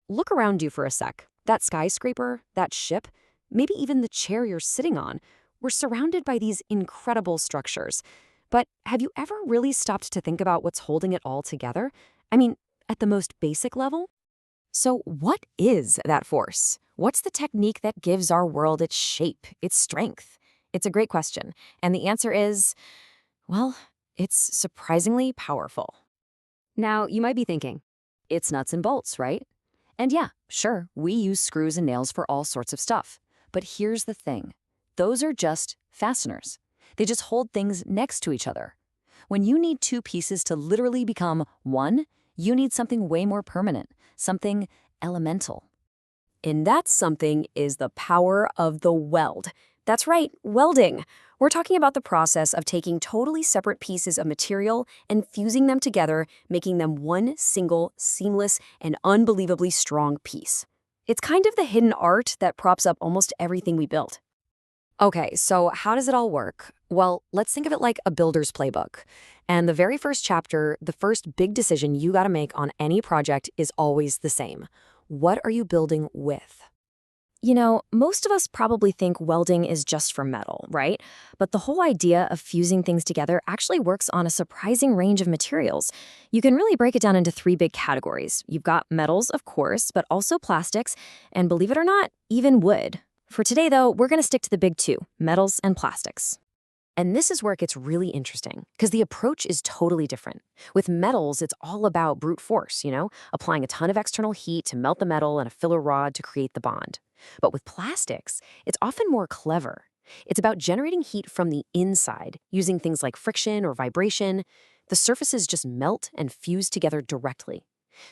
look around you for a sec. That skyscraper, that ship, maybe even the chair you're sitting on, we're surrounded by these incredible structures. But have you ever really stopped to think about what's holding it all together? I mean, at the most basic level? So, what is that force? What's the technique that gives our world its shape, its strength? It's a great question. And the answer is, well, it's surprisingly powerful. Now, you might be thinking, it's nuts and bolts, right? And yeah, sure, we use screws and nails for all sorts of stuff. But here's the thing. Those are just fasteners. They just hold things next to each other. When you need two pieces to literally become one, you need something way more permanent, something elemental. And that something is the power of the weld. That's right, welding. We're talking about the process of taking totally separate pieces of material and fusing them together, making them one single, seamless, and unbelievably strong piece. It's kind of the hidden art that props up almost everything we build. Okay, so how does it all work? Well, let's think of it like a builder's playbook. And the very first chapter, the first big decision you gotta make on any project is always the same. What are you building with? You know, most of us probably think welding is just for metal, right? But the whole idea of fusing things together actually works on a surprising range of materials. You can really break it down into three big categories. You've got metals, of course, but also plastics, and believe it or not, even wood. For today, though, we're going to stick to the big two, metals and plastics. And this is where it gets really interesting, because the approach is totally different. With metals, it's all about brute force, applying a ton of external heat to melt the metal and a filler rod to create the bond. But with plastics, it's often more clever. It's about generating heat from the inside, using things like friction or vibration. The surfaces just melt and fuse together directly.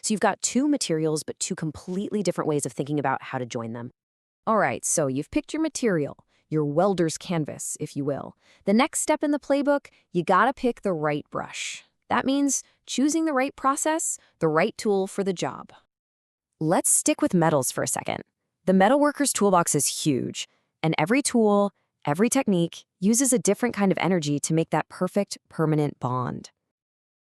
So you've got two materials, but two completely different ways of thinking about how to join them. All right, so you've picked your material, your welder's canvas, if you will. The next step in the playbook, you gotta pick the right brush. That means choosing the right process, the right tool for the job. Let's stick with metals for a second. The metalworker's toolbox is huge, and every tool, every technique uses a different kind of energy to make that perfect, permanent bond.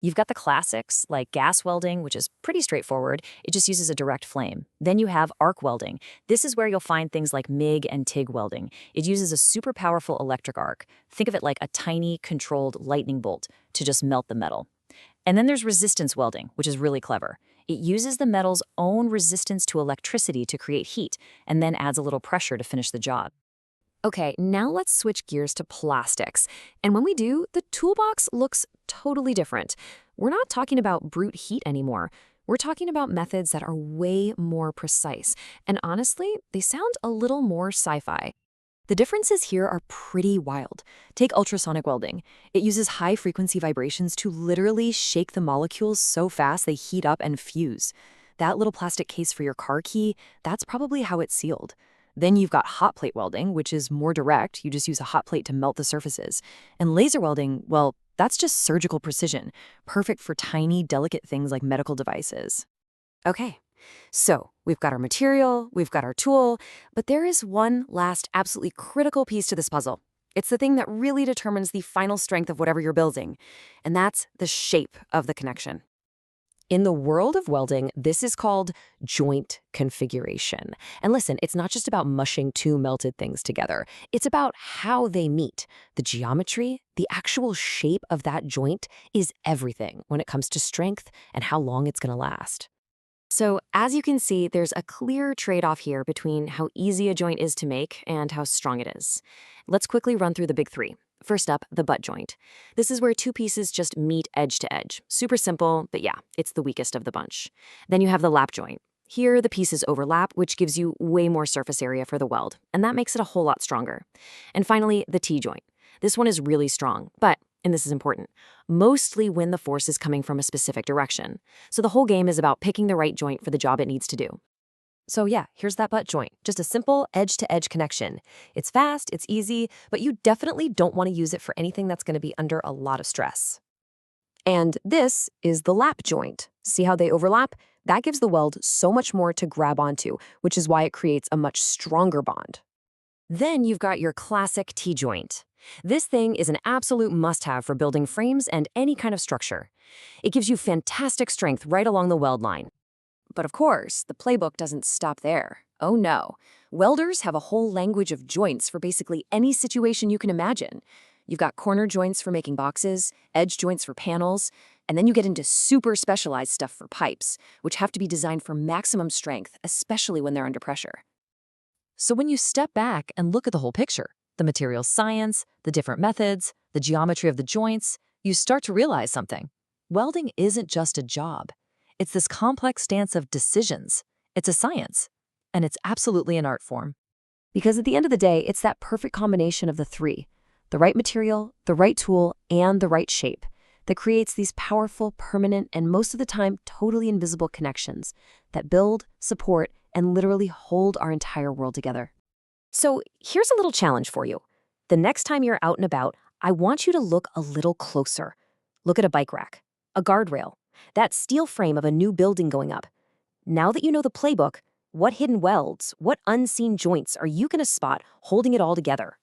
You've got the classics, like gas welding, which is pretty straightforward. It just uses a direct flame. Then you have arc welding. This is where you'll find things like MIG and TIG welding. It uses a super powerful electric arc. Think of it like a tiny, controlled lightning bolt to just melt the metal. And then there's resistance welding, which is really clever. It uses the metal's own resistance to electricity to create heat, and then adds a little pressure to finish the job. Okay, now let's switch gears to plastics. And when we do, the toolbox looks totally different. We're not talking about brute heat anymore. We're talking about methods that are way more precise. And honestly, they sound a little more sci-fi. The differences here are pretty wild. Take ultrasonic welding. It uses high-frequency vibrations to literally shake the molecules so fast they heat up and fuse. That little plastic case for your car key, that's probably how it's sealed. Then you've got hot plate welding, which is more direct. You just use a hot plate to melt the surfaces. And laser welding, well, that's just surgical precision, perfect for tiny, delicate things like medical devices. Okay, so we've got our material, we've got our tool, but there is one last absolutely critical piece to this puzzle. It's the thing that really determines the final strength of whatever you're building, and that's the shape of the connection. In the world of welding, this is called joint configuration. And listen, it's not just about mushing two melted things together. It's about how they meet. The geometry, the actual shape of that joint is everything when it comes to strength and how long it's going to last. So as you can see, there's a clear trade-off here between how easy a joint is to make and how strong it is. Let's quickly run through the big three. First up, the butt joint. This is where two pieces just meet edge to edge. Super simple, but yeah, it's the weakest of the bunch. Then you have the lap joint. Here, the pieces overlap, which gives you way more surface area for the weld, and that makes it a whole lot stronger. And finally, the T-joint. This one is really strong, but, and this is important, mostly when the force is coming from a specific direction. So the whole game is about picking the right joint for the job it needs to do. So yeah, here's that butt joint. Just a simple edge-to-edge connection. It's fast, it's easy, but you definitely don't want to use it for anything that's going to be under a lot of stress. And this is the lap joint. See how they overlap? That gives the weld so much more to grab onto, which is why it creates a much stronger bond. Then you've got your classic T-joint. This thing is an absolute must-have for building frames and any kind of structure. It gives you fantastic strength right along the weld line. But of course, the playbook doesn't stop there. Oh no. Welders have a whole language of joints for basically any situation you can imagine. You've got corner joints for making boxes, edge joints for panels, and then you get into super specialized stuff for pipes, which have to be designed for maximum strength, especially when they're under pressure. So when you step back and look at the whole picture, the material science, the different methods, the geometry of the joints, you start to realize something. Welding isn't just a job. It's this complex dance of decisions. It's a science, and it's absolutely an art form. Because at the end of the day, it's that perfect combination of the three: the right material, the right tool, and the right shape that creates these powerful, permanent, and most of the time totally invisible connections that build, support, and literally hold our entire world together. So here's a little challenge for you. The next time you're out and about, I want you to look a little closer. Look at a bike rack, a guardrail, that steel frame of a new building going up. Now that you know the playbook, what hidden welds, what unseen joints are you going to spot holding it all together?